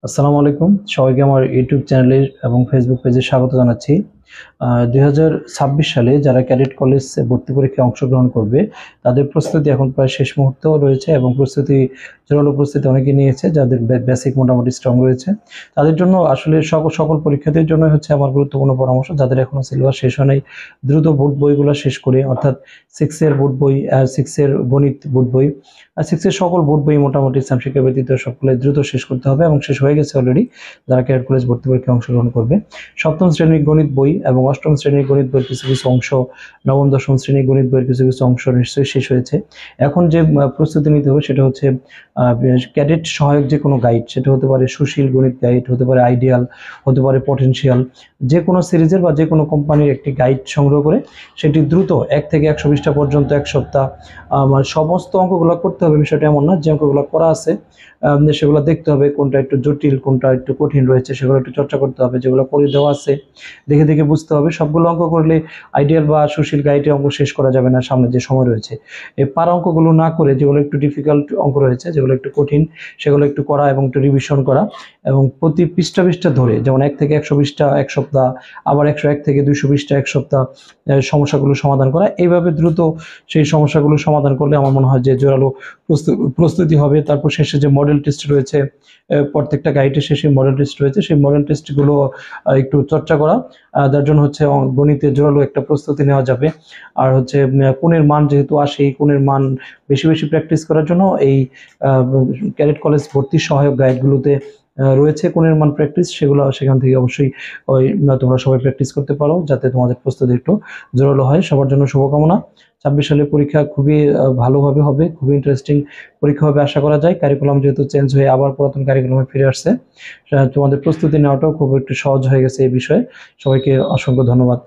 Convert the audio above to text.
আসসালামু আলাইকুম, সবাইকে আমার ইউটিউব চ্যানেলে এবং ফেসবুক পেজে স্বাগত জানাচ্ছি। 2026 সালে যারা ক্যাডেট কলেজ ভর্তি পরীক্ষায় অংশগ্রহণ করবে তাদের প্রস্তুতি এখন প্রায় শেষ মুহূর্তেও রয়েছে এবং জোরালো প্রস্তুতি অনেকে নিয়েছে যাদের বেসিক মোটামুটি স্ট্রং রয়েছে। তাদের জন্য আসলে সকল পরীক্ষার্থীর জন্য হচ্ছে আমার গুরুত্বপূর্ণ পরামর্শ, যাদের এখনো সিলেবাস শেষ হয় নাই দ্রুত বোর্ড বইগুলো শেষ করে, অর্থাৎ 6 এর বোর্ড বই, 6 এর গণিত বোর্ড বই আর 6 এর সকল বোর্ড বই মোটামুটি ইসলাম শিক্ষা ব্যতীত সকলে দ্রুত শেষ করতে হবে এবং শেষ হয়ে গেছে অলরেডি যারা ক্যাডেট কলেজ ভর্তি পরীক্ষায় অংশগ্রহণ করবে। সপ্তম শ্রেণীর গণিত বই এবং অষ্টম শ্রেণীর গণিত বইয়ের কিছু কিছু অংশ, নবম দশম শ্রেণীর গণিত বইয়ের কিছু কিছু অংশ নিশ্চয়ই শেষ হয়েছে। এখন যে প্রস্তুতি নিতে হবে সেটা হচ্ছে ক্যাডেট সহায়ক যে কোনো গাইড, সেটা হতে পারে সুশীল গণিত গাইড, হতে পারে আইডিয়াল, হতে পারে পটেনশিয়াল, যে কোনো সিরিজের বা যে কোনো কোম্পানির একটি গাইড সংগ্রহ করে সেটি দ্রুত 1 থেকে 120 পৃষ্ঠা পর্যন্ত এক সপ্তাহ সমস্ত অঙ্কগুলো করতে হবে। বিষয়টা এমন না, যে অঙ্কগুলো করা আছে সেগুলো দেখতে হবে কোনটা একটু জটিল কোনটা একটু কঠিন রয়েছে, সেগুলো একটু চর্চা করতে হবে। যেগুলো করে দেওয়া আছে দেখে দেখে বুঝতে হবে। সবগুলো অঙ্ক করলে আইডিয়াল বা সুশীল গাইডে অঙ্ক শেষ করা যাবে না, সামনে যে সময় রয়েছে। এই পারা অঙ্কগুলো না করে যেগুলো একটু ডিফিকাল্ট অঙ্ক রয়েছে, যেগুলো একটু কঠিন, সেগুলো একটু করা এবং একটু রিভিশন করা এবং প্রতি পৃষ্ঠা পৃষ্ঠা ধরে, যেমন 1 থেকে 120 পৃষ্ঠা এক সপ্তাহ, আবার 101 থেকে 200 পৃষ্ঠা এক সপ্তাহ সমস্যাগুলো সমাধান করা। এইভাবে দ্রুত সেই সমস্যাগুলো সমাধান করলে আমার মনে হয় যে জোরালো প্রস্তুতি হবে। তারপর শেষে যে মডেল টেস্ট রয়েছে, প্রত্যেকটা গাইডের শেষে মডেল টেস্ট রয়েছে, সেই মডেল টেস্টগুলো একটু চর্চা করা, যার জন্য হচ্ছে গণিতে জোরালো একটা প্রস্তুতি নেওয়া যাবে। আর হচ্ছে কোণের মান যেহেতু আসে, এই কোণের মান বেশি বেশি প্র্যাকটিস করার জন্য এই ক্যাডেট কলেজ ভর্তি সহায়ক গাইডগুলোতে রয়েছে কোণের মান প্র্যাকটিস, সেগুলো সেখান থেকে অবশ্যই ওই তোমরা সবাই প্র্যাকটিস করতে পারো, যাতে তোমাদের প্রস্তুতি একটু জোরালো হয়। সবার জন্য শুভকামনা। 26 সালের পরীক্ষা খুবই ভালোভাবে হবে, খুবই ইন্টারেস্টিং পরীক্ষা হবে আশা করা যায়। কারিকুলাম যেহেতু চেঞ্জ হয়ে আবার পুরাতন কারিকুলামে ফিরে আসছে, তোমাদের প্রস্তুতি নেওয়াটাও খুব একটু সহজ হয়ে গেছে এই বিষয়ে। সবাইকে অসংখ্য ধন্যবাদ।